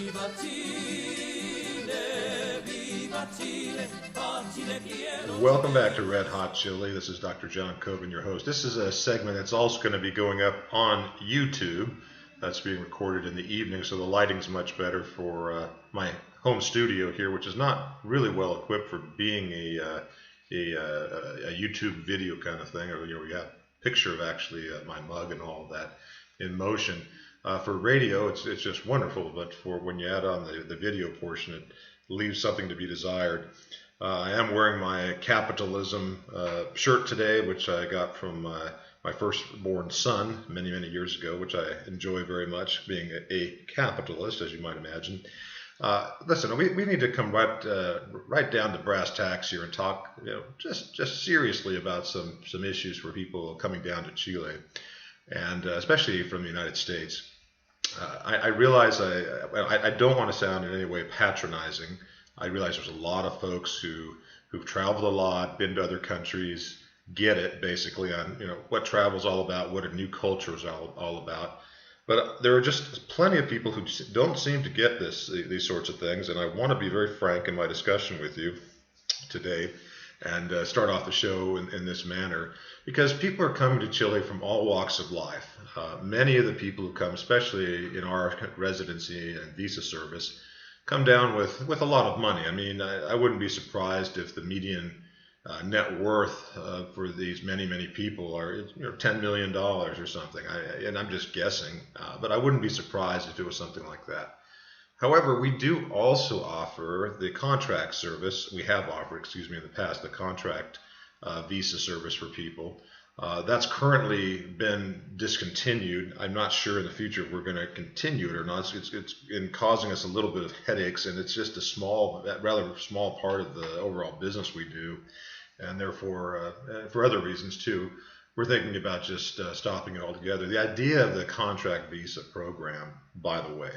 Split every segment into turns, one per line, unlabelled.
Viva Chile, viva Chile, a Chile quiero.
Welcome back to Red Hot Chile. This is Dr. John Cobin, your host. This is a segment that's also going to be going up on YouTube. That's being recorded in the evening, so the lighting's much better for my home studio here, which is not really well equipped for being a YouTube video kind of thing. Or, we got a picture of actually my mug and all of that in motion. For radio, it's just wonderful, but for when you add on the video portion, it leaves something to be desired. I am wearing my capitalism shirt today, which I got from my firstborn son many, many years ago, which I enjoy very much, being a capitalist, as you might imagine. Listen, we need to come right down to brass tacks here and talk, just seriously about some issues for people coming down to Chile, and especially from the United States. I realize I don't want to sound in any way patronizing. I realize there's a lot of folks who've traveled a lot, been to other countries, get it basically on what travel's all about, what a new culture is all about. But there are just plenty of people who don't seem to get these sorts of things, and I want to be very frank in my discussion with you today and start off the show in this manner, because people are coming to Chile from all walks of life. Many of the people who come, especially in our residency and visa service, come down with a lot of money. I mean, I wouldn't be surprised if the median net worth for these many people are $10 million or something. And I'm just guessing, but I wouldn't be surprised if it was something like that. However, we do also offer the contract service. We have offered, in the past, the contract visa service for people. That's currently been discontinued. I'm not sure in the future if we're going to continue it or not. It's been causing us a little bit of headaches, and it's just rather small part of the overall business we do, and therefore, for other reasons too, we're thinking about just stopping it altogether. The idea of the contract visa program, by the way,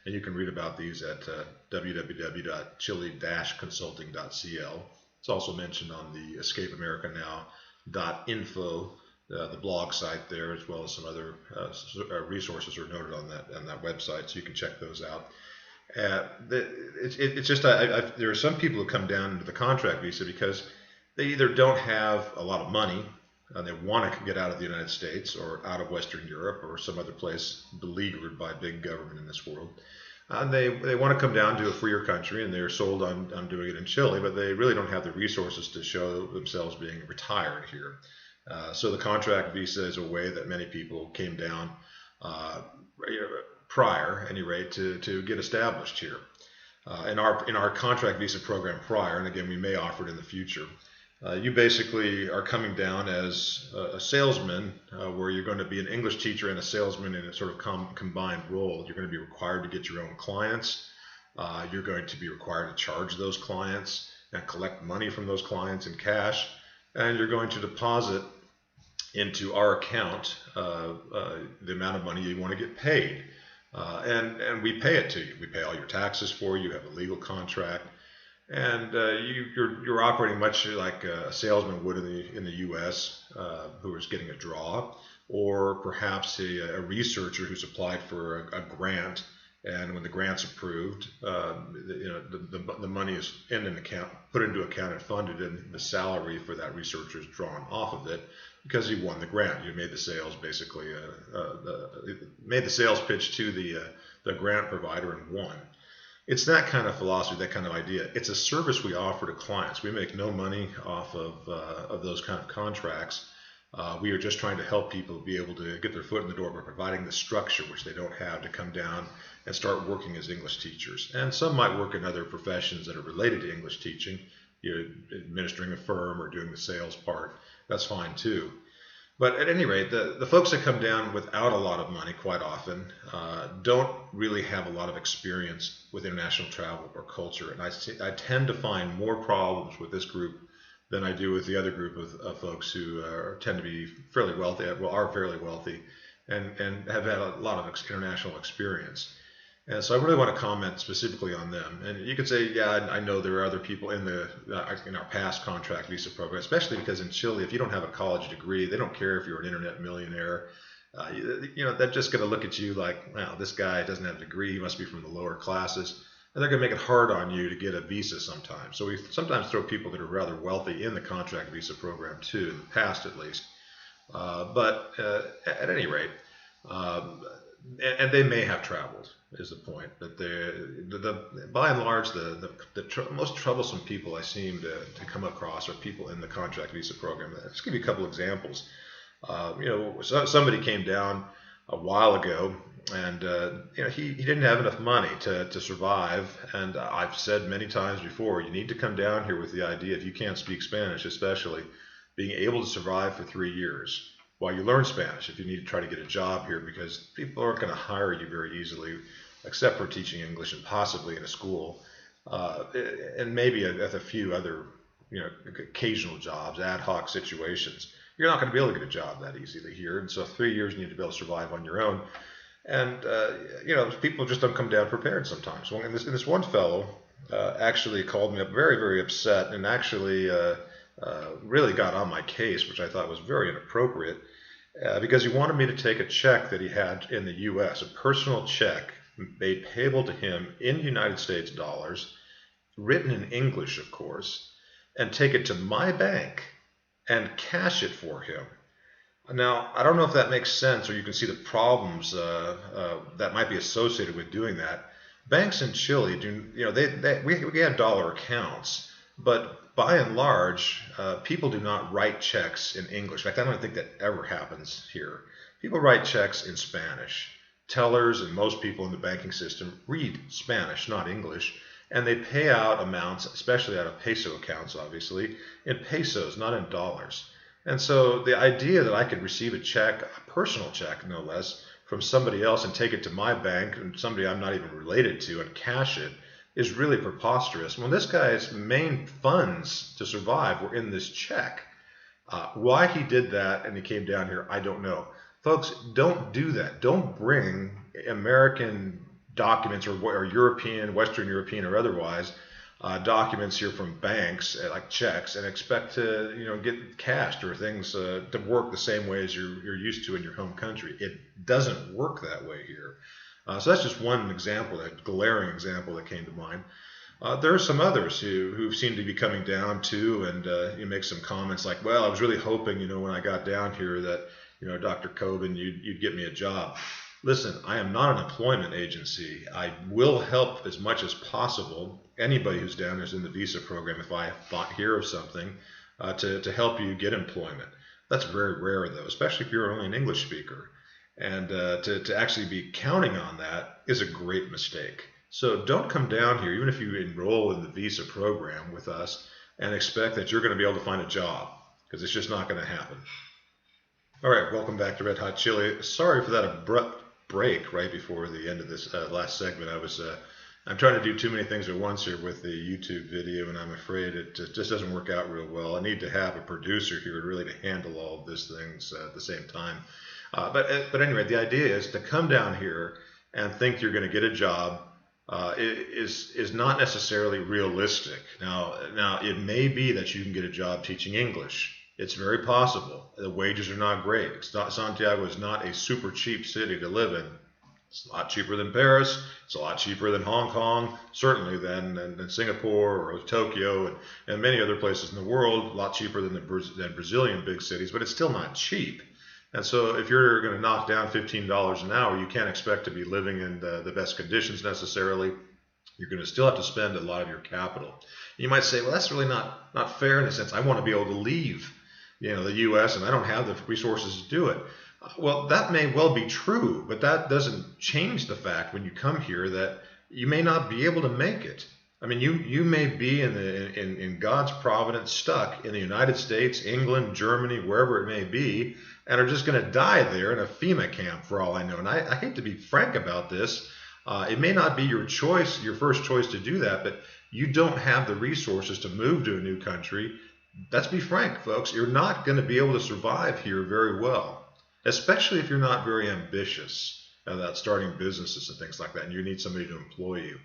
and you can read about these at www.chile-consulting.cl. It's also mentioned on the EscapeAmericaNow.Info, the blog site there, as well as some other resources are noted on that website, so you can check those out. It's just there are some people who come down into the contract visa because they either don't have a lot of money, they want to get out of the United States or out of Western Europe or some other place beleaguered by big government in this world. They want to come down to a freer country, and they're sold on doing it in Chile, but they really don't have the resources to show themselves being retired here. So the contract visa is a way that many people came down prior, at any rate, to get established here. In our contract visa program prior, and again, we may offer it in the future, you basically are coming down as a salesman, where you're going to be an English teacher and a salesman in a sort of combined role. You're going to be required to get your own clients. You're going to be required to charge those clients and collect money from those clients in cash. And you're going to deposit into our account the amount of money you want to get paid. And we pay it to you. We pay all your taxes for you. You have a legal contract. And you're operating much like a salesman would in the U.S. Who is getting a draw, or perhaps a researcher who's applied for a grant, and when the grant's approved, the money is in an account, put into account and funded, and the salary for that researcher is drawn off of it because he won the grant. You made the sales basically, made the sales pitch to the grant provider and won. It's that kind of philosophy, that kind of idea. It's a service we offer to clients. We make no money off of those kind of contracts. We are just trying to help people be able to get their foot in the door by providing the structure, which they don't have, to come down and start working as English teachers. And some might work in other professions that are related to English teaching, administering a firm or doing the sales part. That's fine too. But at any rate, the folks that come down without a lot of money quite often don't really have a lot of experience with international travel or culture. And I tend to find more problems with this group than I do with the other group of folks who tend to be fairly wealthy, are fairly wealthy, and have had a lot of international experience. And so I really want to comment specifically on them. And you could say, yeah, I know there are other people in our past contract visa program, especially because in Chile, if you don't have a college degree, they don't care if you're an internet millionaire. they're just going to look at you like, wow, this guy doesn't have a degree. He must be from the lower classes. And they're going to make it hard on you to get a visa sometimes. So we sometimes throw people that are rather wealthy in the contract visa program too, in the past at least. But at any rate, and they may have traveled, is the point. But by and large, the most troublesome people I seem to come across are people in the contract visa program. I'll just give you a couple examples. Somebody came down a while ago, and he didn't have enough money to survive. And I've said many times before, you need to come down here with the idea, if you can't speak Spanish, especially, being able to survive for 3 years while you learn Spanish if you need to try to get a job here, because people aren't going to hire you very easily, except for teaching English and possibly in a school, and maybe at a few other occasional jobs, ad hoc situations. You're not going to be able to get a job that easily here, and so 3 years you need to be able to survive on your own. And people just don't come down prepared sometimes. Well, and this one fellow actually called me up very, very upset, and actually really got on my case, which I thought was very inappropriate, because he wanted me to take a check that he had in the U.S., a personal check made payable to him in United States dollars, written in English, of course, and take it to my bank and cash it for him. Now, I don't know if that makes sense, or you can see the problems that might be associated with doing that. Banks in Chile we have dollar accounts, but by and large, people do not write checks in English. In fact, I don't think that ever happens here. People write checks in Spanish. Tellers and most people in the banking system read Spanish, not English, and they pay out amounts, especially out of peso accounts, obviously, in pesos, not in dollars. And so the idea that I could receive a check, a personal check no less, from somebody else and take it to my bank, and somebody I'm not even related to, and cash it, is really preposterous. When this guy's main funds to survive were in this check. Why he did that and he came down here, I don't know. Folks, don't do that. Don't bring American documents or European, Western European or otherwise, documents here from banks like checks and expect to get cashed or things to work the same way as you're used to in your home country. It doesn't work that way here. So that's just one example, a glaring example that came to mind. There are some others who seem to be coming down too, and you make some comments like, well, I was really hoping when I got down here that Dr. Cobin, you'd get me a job. Listen, I am not an employment agency. I will help as much as possible anybody who's down there is in the visa program if I hear of something to help you get employment. That's very rare though, especially if you're only an English speaker. And to actually be counting on that is a great mistake. So don't come down here, even if you enroll in the visa program with us, and expect that you're going to be able to find a job, because it's just not going to happen. All right, welcome back to Red Hot Chili. Sorry for that abrupt break right before the end of this last segment. I'm trying to do too many things at once here with the YouTube video, and I'm afraid it just doesn't work out real well. I need to have a producer here really to handle all of these things at the same time. But anyway, the idea is to come down here and think you're going to get a job is not necessarily realistic. Now it may be that you can get a job teaching English. It's very possible. The wages are not great. Santiago is not a super cheap city to live in. It's a lot cheaper than Paris. It's a lot cheaper than Hong Kong, certainly than Singapore or Tokyo and many other places in the world. A lot cheaper than Brazilian big cities, but it's still not cheap. And so if you're going to knock down $15 an hour, you can't expect to be living in the best conditions necessarily. You're going to still have to spend a lot of your capital. You might say, well, that's really not fair in a sense. I want to be able to leave the U.S. and I don't have the resources to do it. Well, that may well be true, but that doesn't change the fact when you come here that you may not be able to make it. I mean, you may be in God's providence stuck in the United States, England, Germany, wherever it may be, and are just going to die there in a FEMA camp for all I know. And I hate to be frank about this. It may not be your first choice to do that, but you don't have the resources to move to a new country. Let's be frank, folks. You're not going to be able to survive here very well, especially if you're not very ambitious about starting businesses and things like that, and you need somebody to employ you.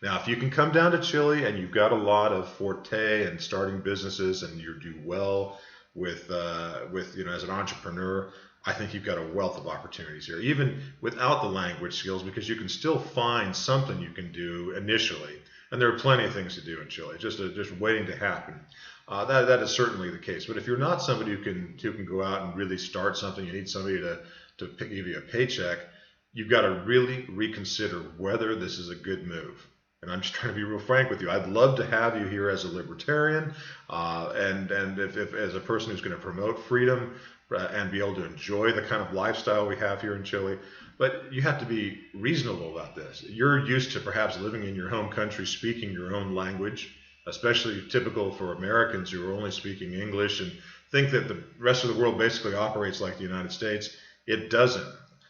Now, if you can come down to Chile and you've got a lot of forte and starting businesses and you do well with as an entrepreneur, I think you've got a wealth of opportunities here, even without the language skills, because you can still find something you can do initially. And there are plenty of things to do in Chile, just waiting to happen. That is certainly the case. But if you're not somebody who can go out and really start something, you need somebody to give you a paycheck. You've got to really reconsider whether this is a good move. And I'm just trying to be real frank with you. I'd love to have you here as a libertarian, and if as a person who's going to promote freedom and be able to enjoy the kind of lifestyle we have here in Chile. But you have to be reasonable about this. You're used to perhaps living in your home country, speaking your own language, especially typical for Americans who are only speaking English and think that the rest of the world basically operates like the United States. It doesn't.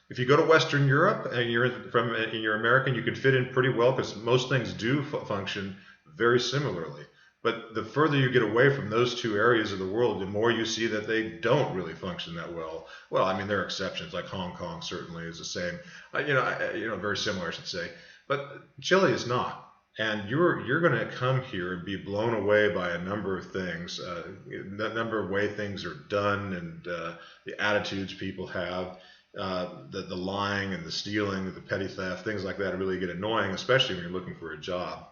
If you go to Western Europe and you're American, you can fit in pretty well because most things do function very similarly. But the further you get away from those two areas of the world, the more you see that they don't really function that well. Well, I mean, there are exceptions, like Hong Kong certainly is the same, very similar, I should say. But Chile is not. And you're going to come here and be blown away by a number of things, the number of way things are done, and the attitudes people have. The lying and the stealing, the petty theft, things like that really get annoying, especially when you're looking for a job.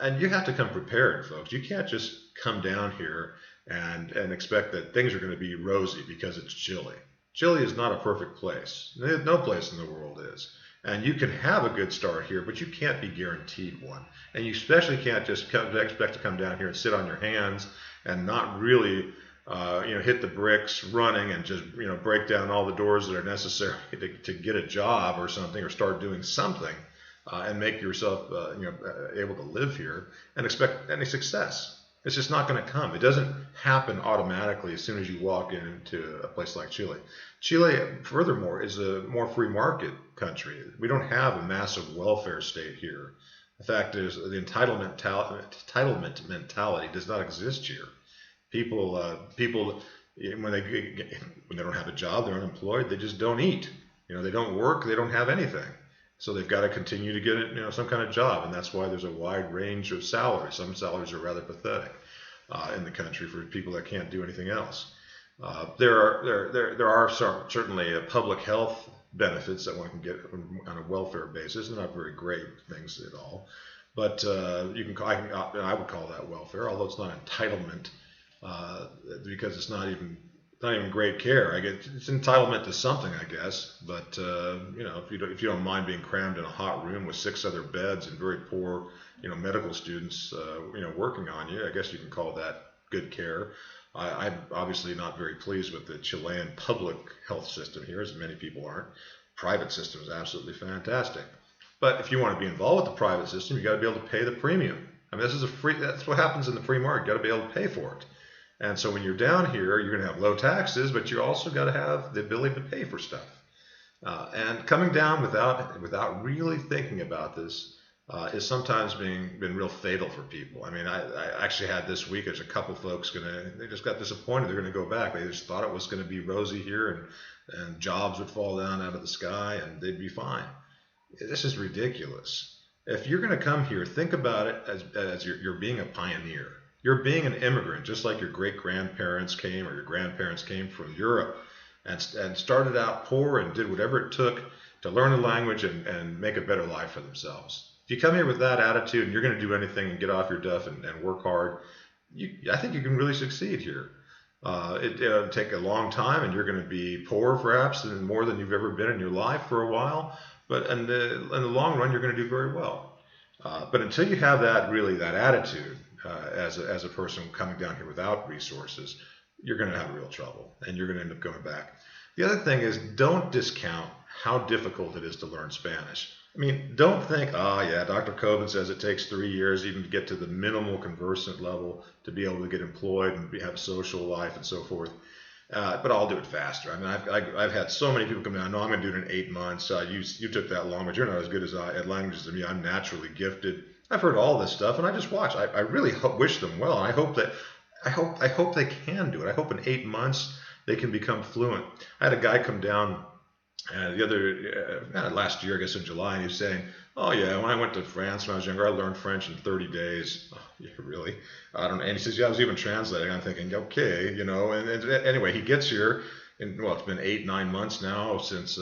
And you have to come prepared, folks. You can't just come down here and expect that things are going to be rosy because it's Chile. Chile is not a perfect place. No place in the world is. And you can have a good start here, but you can't be guaranteed one. And you especially can't just expect to come down here and sit on your hands and not really hit the bricks running and just break down all the doors that are necessary to get a job or something, or start doing something. And make yourself able to live here and expect any success. It's just not going to come. It doesn't happen automatically as soon as you walk into a place like Chile. Chile, furthermore, is a more free market country. We don't have a massive welfare state here. The fact is, the entitlement mentality does not exist here. People when they don't have a job, they're unemployed. They just don't eat. They don't work. They don't have anything. So they've got to continue to get some kind of job, and that's why there's a wide range of salaries. Some salaries are rather pathetic in the country for people that can't do anything else. There are certainly public health benefits that one can get on a welfare basis. They're not very great things at all, but I would call that welfare, although it's not entitlement because it's not even great care. I guess it's entitlement to something, I guess. But if you don't mind being crammed in a hot room with 6 other beds and very poor, medical students, working on you, I guess you can call that good care. I'm obviously not very pleased with the Chilean public health system here, as many people aren't. Private system is absolutely fantastic. But if you want to be involved with the private system, you got to be able to pay the premium. I mean, that's what happens in the free market. You got to be able to pay for it. And so when you're down here, you're going to have low taxes, but you also got to have the ability to pay for stuff. And coming down without really thinking about this is sometimes been real fatal for people. I mean, I actually had this week, there's a couple folks they just got disappointed. They're going to go back. They just thought it was going to be rosy here and jobs would fall down out of the sky and they'd be fine. This is ridiculous. If you're going to come here, think about it as you're being a pioneer. You're being an immigrant, just like your great-grandparents came or your grandparents came from Europe and started out poor and did whatever it took to learn the language and make a better life for themselves. If you come here with that attitude and you're going to do anything and get off your duff and work hard, I think you can really succeed here. It'll take a long time and you're going to be poor perhaps and more than you've ever been in your life for a while, but in the long run you're going to do very well. But until you have that attitude, as a person coming down here without resources, you're going to have real trouble and you're going to end up going back. The other thing is, don't discount how difficult it is to learn Spanish. I mean, don't think, Dr. Cobin says it takes 3 years even to get to the minimal conversant level to be able to get employed and have a social life and so forth. But I'll do it faster. I mean, I've had so many people come down. No, I'm going to do it in 8 months. You took that long, but you're not as good at languages as me. I'm naturally gifted. I've heard all this stuff, and I just watch. I really wish them well, and I hope they can do it. I hope in 8 months they can become fluent. I had a guy come down last year, I guess in July, and he was saying, "Oh yeah, when I went to France when I was younger, I learned French in 30 days." Oh, yeah, really? I don't know. And he says, "Yeah, I was even translating." I'm thinking, okay, And anyway, he gets here. It's been 8, 9 months now since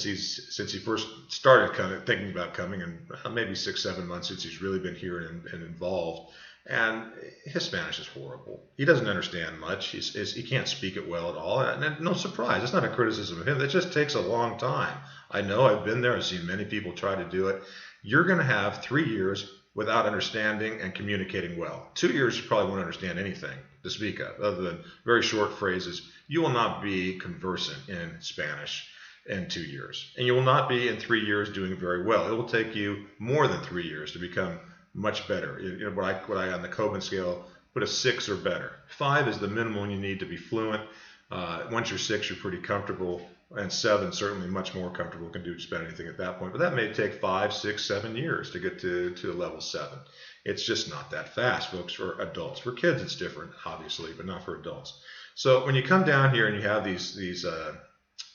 he first started kind of thinking about coming, and maybe 6, 7 months since he's really been here and involved. And his Spanish is horrible. He doesn't understand much. He can't speak it well at all. And no surprise, it's not a criticism of him. It just takes a long time. I know, I've been there. I've seen many people try to do it. You're going to have 3 years without understanding and communicating well. 2 years, you probably won't understand anything to speak of, other than very short phrases. You will not be conversant in Spanish in 2 years. And you will not be in 3 years doing very well. It will take you more than 3 years to become much better. What I on the Cobin scale put a 6 or better. 5 is the minimum you need to be fluent. Once you're 6, you're pretty comfortable, and 7 certainly much more comfortable. Can do just about anything at that point. But that may take 5, 6, 7 years to get to level 7. It's just not that fast, folks. For adults, for kids, it's different, obviously, but not for adults. So when you come down here and you have these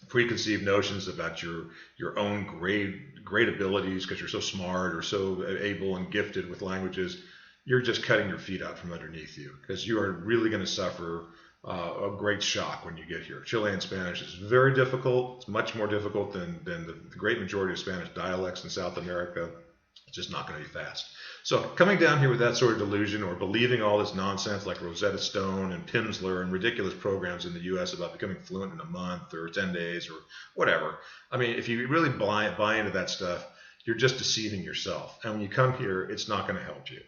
preconceived notions about your own great abilities because you're so smart or so able and gifted with languages, you're just cutting your feet out from underneath you, because you are really going to suffer a great shock when you get here. Chilean Spanish is very difficult. It's much more difficult than the great majority of Spanish dialects in South America. It's just not going to be fast. So coming down here with that sort of delusion, or believing all this nonsense like Rosetta Stone and Pimsleur and ridiculous programs in the U.S. about becoming fluent in a month or 10 days or whatever. I mean, if you really buy into that stuff, you're just deceiving yourself. And when you come here, it's not going to help you.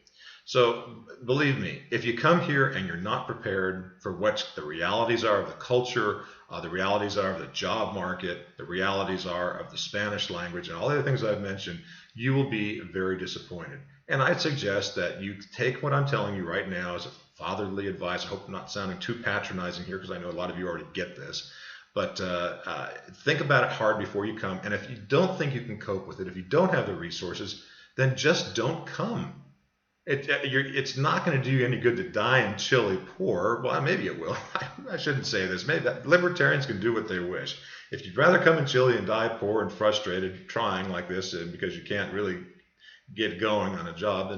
So believe me, if you come here and you're not prepared for what the realities are of the culture, the realities are of the job market, the realities are of the Spanish language, and all the other things I've mentioned, you will be very disappointed. And I'd suggest that you take what I'm telling you right now as a fatherly advice. I hope I'm not sounding too patronizing here, because I know a lot of you already get this. But think about it hard before you come. And if you don't think you can cope with it, if you don't have the resources, then just don't come. It's not going to do you any good to die in Chile poor. Well, maybe it will. I shouldn't say this. Maybe libertarians can do what they wish. If you'd rather come in Chile and die poor and frustrated trying like this, and because you can't really get going on a job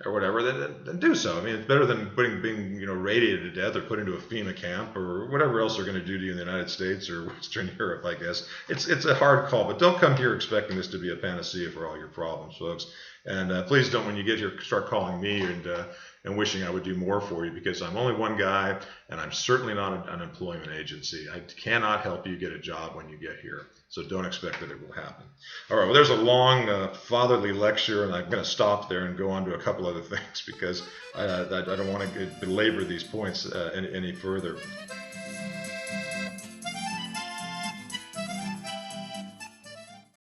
or whatever, then do so. I mean, it's better than being radiated to death or put into a FEMA camp or whatever else they're going to do to you in the United States or Western Europe, I guess. It's a hard call, but don't come here expecting this to be a panacea for all your problems, folks. And please don't, when you get here, start calling me and wishing I would do more for you, because I'm only one guy, and I'm certainly not an employment agency. I cannot help you get a job when you get here. So don't expect that it will happen. All right, well, there's a long fatherly lecture, and I'm going to stop there and go on to a couple other things, because I don't want to belabor these points any further.